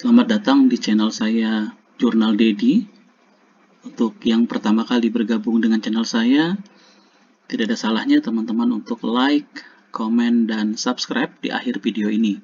Selamat datang di channel saya Jurnal Dedi. Untuk yang pertama kali bergabung dengan channel saya, tidak ada salahnya teman-teman untuk like, komen, dan subscribe di akhir video ini.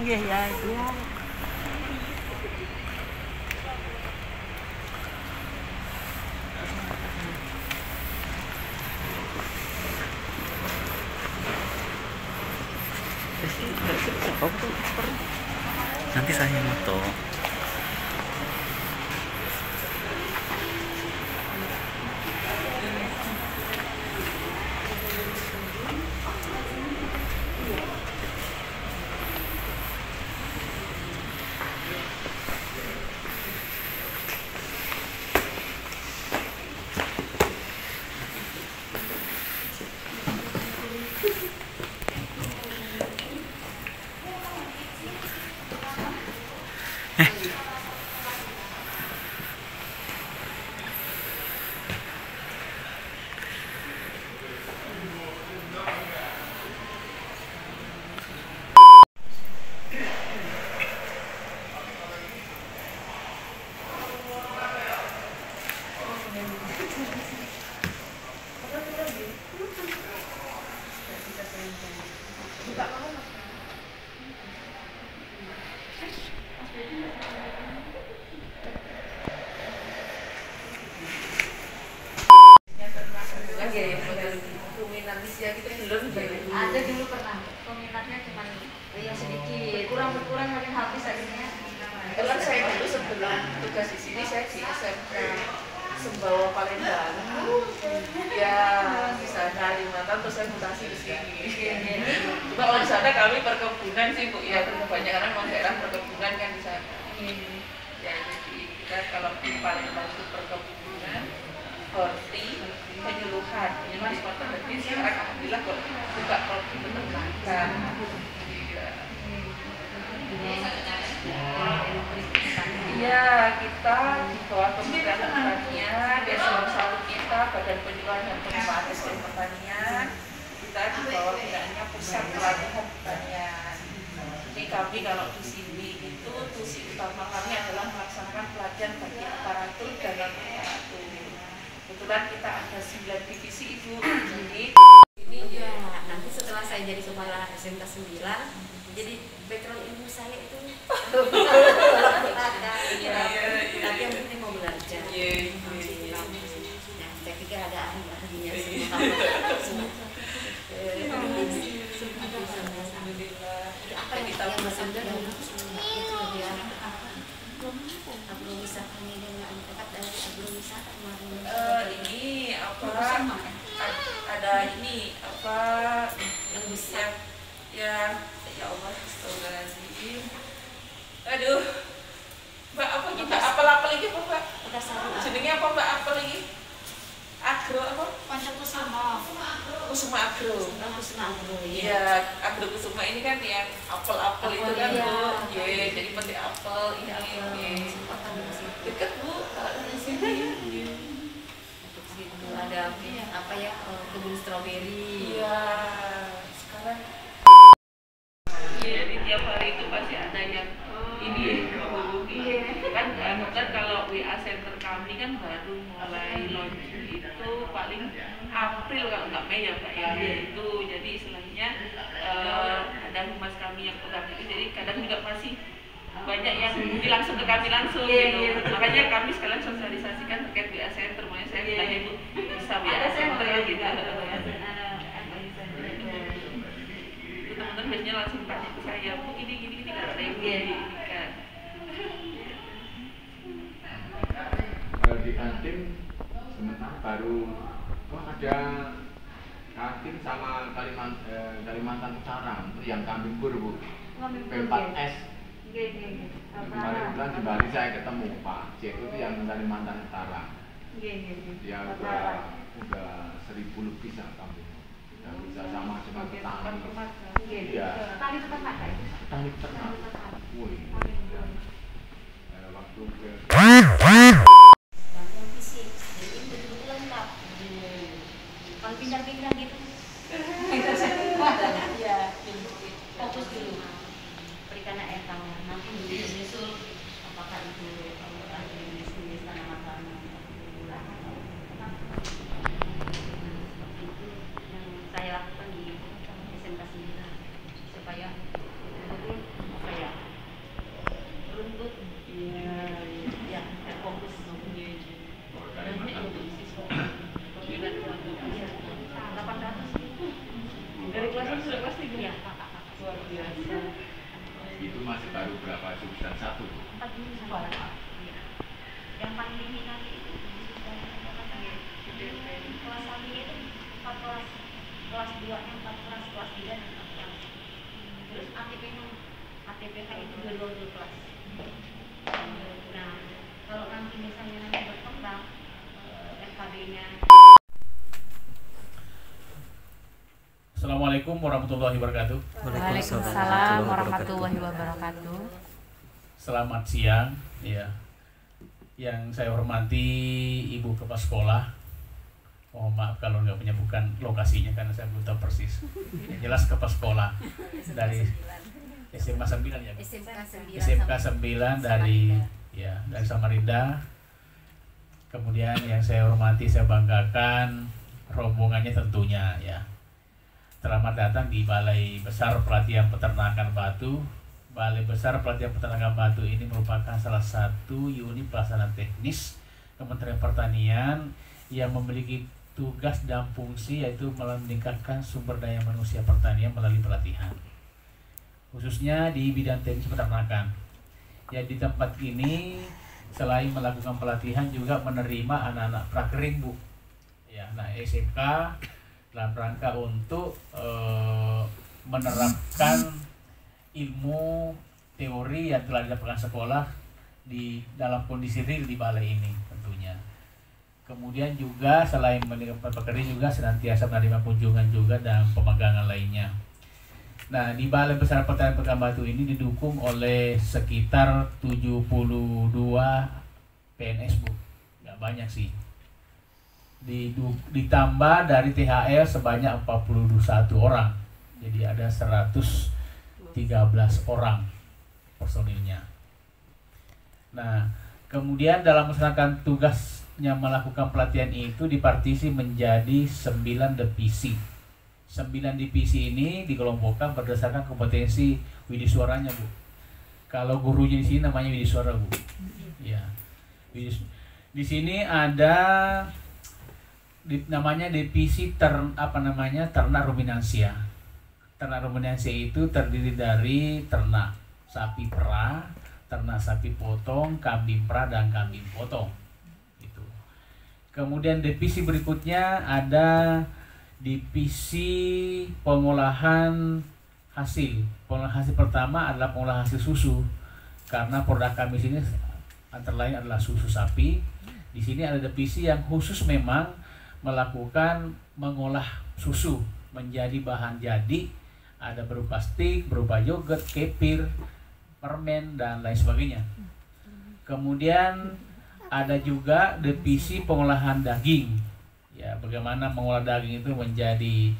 Iya ya dia. Nanti saya moto. Ada dulu pernah peminatnya cuma yang sedikit, kurang makin habis akhirnya. Kebetulan saya dulu sebelum tugas di sini saya di SMK Sembawa Palembang. Ya di sana 5 tahun terus saya mutasi ke sini. Cuma kalau di sana kami perkebunan sih Bu ya, kebanyakan memang daerah perkebunan kan di sana. Ya jadi kita kalau di Palembang itu perkebunan, horti, penyuluhan di Kota Gede sekarang alhamdulillah kok buka produk peternakan. Iya, kita di bawah Kementerian Pertanian, di eselon 1 kita Badan Penyuluhan dan Pengembangan SDM Pertanian, kita di bawah binaannya Pusat Pelatihan Pertanian. Jadi kami kalau di sini itu tugas utama kami adalah melaksanakan pelatihan bagi aparatur dan non-aparatur. Kebetulan kita ada 9 divisi Ibu. Jadi Ini ya, nanti setelah saya jadi kepala SMK 9, jadi background ilmu saya itu tapi yang penting mau belajar. Nah, saya pikir ada ahlinya semua. Apa yang kita bersandar itu dia agrowisata ini dengan dekat dari agrowisata kemarin. Ini apa? Ada ini apa yang bisa ya Allah astagfirullahaladzim. Aduh Mbak apa kita apel lagi apa Mbak? Jenenge apa Mbak apel lagi? Agro apa? Pancakusuma. Kusuma Agro. Kusuma Agro Iya, Agro Kusuma ini kan yang apel itu kan Bu. Iya, jadi penting apel ini. Dekat Bu di sini. Ada apa ya, kebun stroberi. Iya, sekarang. Iya, di tiap hari itu pasti ada yang ini kan kalau WA center kami kan baru mulai launching itu paling April kalau nggak Mei ya Mbak ya. Itu jadi istilahnya ada humas kami yang pegang itu, jadi kadang juga masih banyak yang langsung ke kami langsung gitu. Makanya kami sekalian sosialisasikan terkait WA center. Makanya saya bilang Ibu bisa WA center gitu. Teman-teman biasanya langsung tanya ke saya, Bu gini nggak ada yang kan. Kalau di kantin sementara baru ada kantin sama Kalimantan Utara untuk yang kambing pur Bu, P4S. Kemarin bulan di Bali saya ketemu Pak Cek itu yang Kalimantan Utara. Dia udah 1.000 lebih kambing. Udah bisa sama dengan petani. Iya. Petani peternak kan? Petani peternak. Wih. Waktu ke fisik, jadi betul-betul lengkap. Kalau pindah-pindah gitu, ya fokus dulu. Berikan air tangan, nanti disusul apakah itu jenis tanaman seperti itu yang saya lakukan di SMK 9 supaya betul apa ya runtut ya fokus dari kelas itu sudah kelas 3 ya luar biasa. itu masih baru berapa jurusan 1? 4 jurusan yang paling tinggi nanti itu kelas 1 itu 4 kelas, kelas 2 nya 4 kelas, kelas 3 nya 4 kelas, terus ATPK itu 22 kelas. Nah kalau nanti misalnya nanti berkembang FKB nya. Assalamualaikum warahmatullahi wabarakatuh. Waalaikumsalam warahmatullahi wabarakatuh. Selamat siang, ya. Yang saya hormati Ibu Kepala Sekolah. Mohon maaf kalau nggak menyebutkan lokasinya karena saya belum tahu persis. Yang jelas Kepala Sekolah dari SMA 9 ya. SMK 9 dari Samarinda. Kemudian yang saya hormati, saya banggakan rombongannya tentunya ya. Selamat datang di Balai Besar Pelatihan Peternakan Batu. Balai Besar Pelatihan Peternakan Batu ini merupakan salah satu unit pelaksana teknis Kementerian Pertanian yang memiliki tugas dan fungsi yaitu meningkatkan sumber daya manusia pertanian melalui pelatihan, khususnya di bidang teknis peternakan. Ya, di tempat ini selain melakukan pelatihan juga menerima anak-anak prakering Bu. Ya, nah SMK dalam rangka untuk menerapkan ilmu teori yang telah didapatkan sekolah di dalam kondisi real di balai ini tentunya. Kemudian juga selain menerima pekerja juga senantiasa menerima kunjungan juga dan pemagangan lainnya. Nah, di Balai Besar Pelatihan Peternakan Batu ini didukung oleh sekitar 72 PNS Bu. Nggak banyak sih. Ditambah dari THR sebanyak 41 orang. Jadi ada 113 orang personilnya. Nah, kemudian dalam melaksanakan tugasnya melakukan pelatihan itu dipartisi menjadi 9 divisi. 9 divisi ini dikelompokkan berdasarkan kompetensi widisuaranya Bu. Kalau gurunya di sini namanya widisuara Bu. Ya. Di sini ada namanya divisi ternak ruminansia. Ternak ruminansia itu terdiri dari ternak sapi perah, ternak sapi potong, kambing perah dan kambing potong. Itu. Kemudian divisi berikutnya ada divisi pengolahan hasil. Pengolahan hasil pertama adalah pengolahan hasil susu. Karena produk kami sini antara lain adalah susu sapi. Di sini ada divisi yang khusus memang melakukan mengolah susu menjadi bahan jadi, ada berupa stik, berupa yogurt, kefir, permen dan lain sebagainya. Kemudian ada juga divisi pengolahan daging. Ya, bagaimana mengolah daging itu menjadi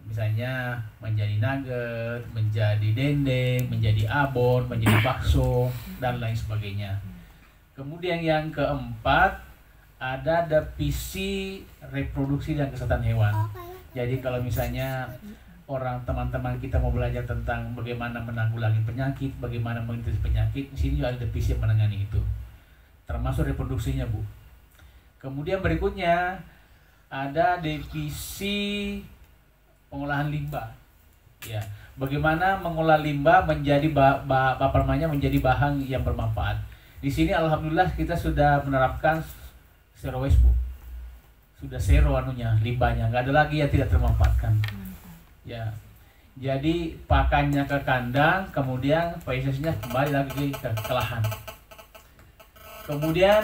misalnya menjadi nugget, menjadi dendeng, menjadi abon, menjadi bakso, dan lain sebagainya. Kemudian yang keempat, ada divisi reproduksi dan kesehatan hewan. Jadi kalau misalnya teman-teman kita mau belajar tentang bagaimana menanggulangi penyakit, bagaimana mendeteksi penyakit, di sini ada divisi yang menangani itu, termasuk reproduksinya, Bu. Kemudian berikutnya ada divisi pengolahan limbah. Ya, bagaimana mengolah limbah menjadi menjadi bahan yang bermanfaat. Di sini alhamdulillah kita sudah menerapkan zero waste, Bu. Sudah zero limbahnya, nggak ada lagi yang tidak termanfaatkan. Ya. Jadi pakannya ke kandang, kemudian prosesnya kembali lagi ke lahan. Kemudian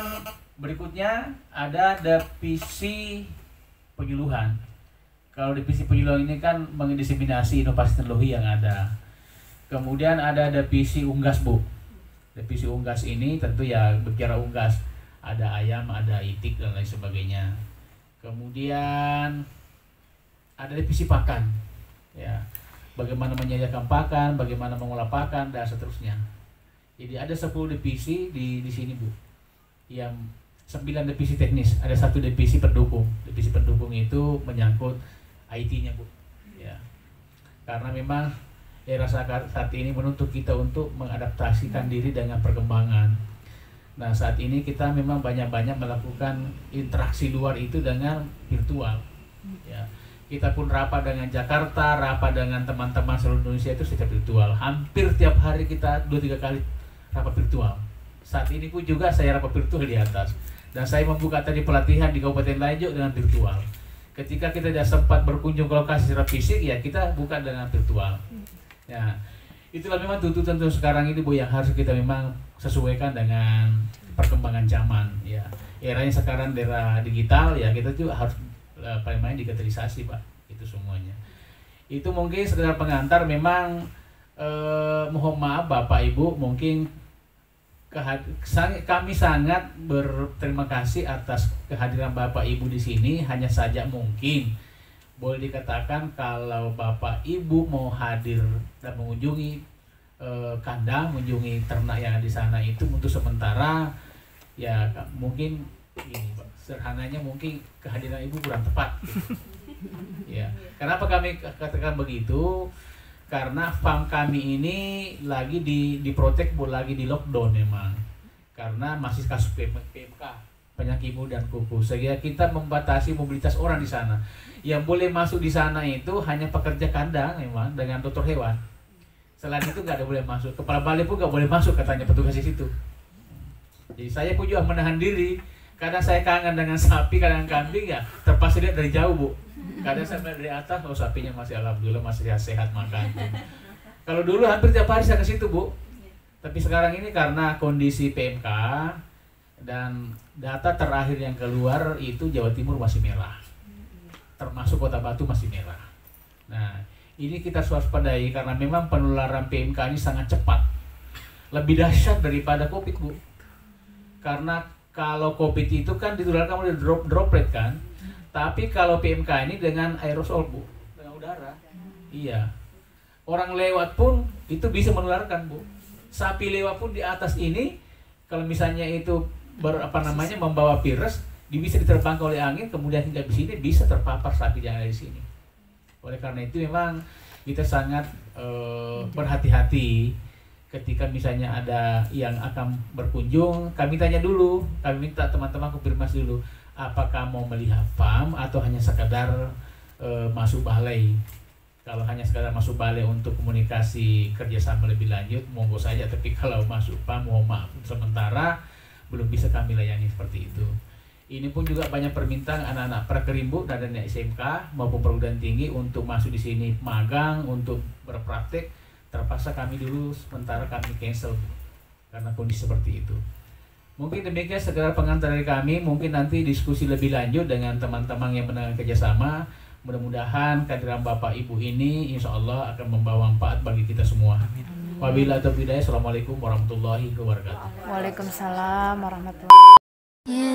berikutnya ada divisi penyuluhan. Kalau divisi penyuluhan ini kan mendiseminasi inovasi teknologi yang ada. Kemudian ada divisi unggas, Bu. Divisi unggas ini tentu ya bicara unggas, ada ayam, ada itik dan lain sebagainya. Kemudian ada divisi pakan, ya, bagaimana menyediakan pakan, bagaimana mengolah pakan dan seterusnya. Jadi ada 10 divisi di sini, Bu. Yang 9 divisi teknis, ada 1 divisi pendukung. Divisi pendukung itu menyangkut IT-nya, Bu. Ya. Karena memang era saat ini menuntut kita untuk mengadaptasikan diri dengan perkembangan. Nah, saat ini kita memang banyak-banyak melakukan interaksi luar itu dengan virtual. Ya. Kita pun rapat dengan Jakarta, rapat dengan teman-teman seluruh Indonesia itu secara virtual. Hampir tiap hari kita 2-3 kali rapat virtual. Saat ini pun juga saya rapat virtual di atas. Dan saya membuka tadi pelatihan di Kabupaten Lanjut dengan virtual. Ketika kita tidak sempat berkunjung ke lokasi secara fisik, ya kita buka dengan virtual. Ya, itulah memang tuntutan sekarang ini, Bu, yang harus kita memang sesuaikan dengan perkembangan zaman. Ya, eranya sekarang era digital, ya kita juga harus paling digitalisasi, Pak. Itu semuanya. Itu mungkin sekedar pengantar. Memang mohon maaf Bapak Ibu, mungkin kami sangat berterima kasih atas kehadiran Bapak Ibu di sini. Hanya saja mungkin boleh dikatakan kalau Bapak Ibu mau hadir dan mengunjungi kandang, mengunjungi ternak yang ada di sana itu untuk sementara, ya mungkin ini, Pak, sederhananya mungkin kehadiran Ibu kurang tepat. Ya, kenapa kami katakan begitu? Karena farm kami ini lagi diprotek, lagi di lockdown memang, karena masih kasus PMK, penyakit imun dan kuku, sehingga kita membatasi mobilitas orang di sana. Yang boleh masuk di sana itu hanya pekerja kandang memang dengan dokter hewan. Selain itu nggak ada boleh masuk. Kepala balai pun nggak boleh masuk katanya petugas di situ. Jadi saya pun juga menahan diri, karena saya kangen dengan sapi, kadang kambing, ya terpaksa lihat dari jauh, Bu. Kadang saya melihat dari atas, oh sapinya masih alhamdulillah masih sehat makan. Kalau dulu hampir tiap hari saya ke situ, Bu. Tapi sekarang ini karena kondisi PMK dan data terakhir yang keluar itu Jawa Timur masih merah. Termasuk Kota Batu masih merah. Nah, ini kita waspadai karena memang penularan PMK ini sangat cepat. Lebih dahsyat daripada COVID, Bu. Karena kalau COVID itu kan ditularkan oleh droplet kan. Tapi kalau PMK ini dengan aerosol, Bu, dengan udara. Iya. Orang lewat pun itu bisa menularkan, Bu. Sapi lewat pun di atas ini, kalau misalnya itu membawa virus, bisa diterbangkan oleh angin, kemudian hingga di sini bisa terpapar sapi yang ada di sini. Oleh karena itu memang kita sangat berhati-hati ketika misalnya ada yang akan berkunjung. Kami tanya dulu, kami minta teman-teman konfirmasi dulu, apakah mau melihat farm atau hanya sekadar masuk balai. Kalau hanya sekadar masuk balai untuk komunikasi kerjasama lebih lanjut, monggo saja. Tapi kalau masuk farm, mohon maaf, sementara belum bisa kami layani seperti itu. Ini pun juga banyak permintaan anak-anak prakerimbu dan anak SMK maupun perguruan tinggi untuk masuk di sini magang, untuk berpraktek. Terpaksa kami dulu sementara kami cancel karena kondisi seperti itu. Mungkin demikian sekedar pengantar dari kami. Mungkin nanti diskusi lebih lanjut dengan teman-teman yang menangani kerjasama. Mudah-mudahan kehadiran Bapak Ibu ini insya Allah akan membawa manfaat bagi kita semua. Wabillahi taufiq hidayah. Assalamualaikum warahmatullahi wabarakatuh. Waalaikumsalam warahmatullahi wabarakatuh.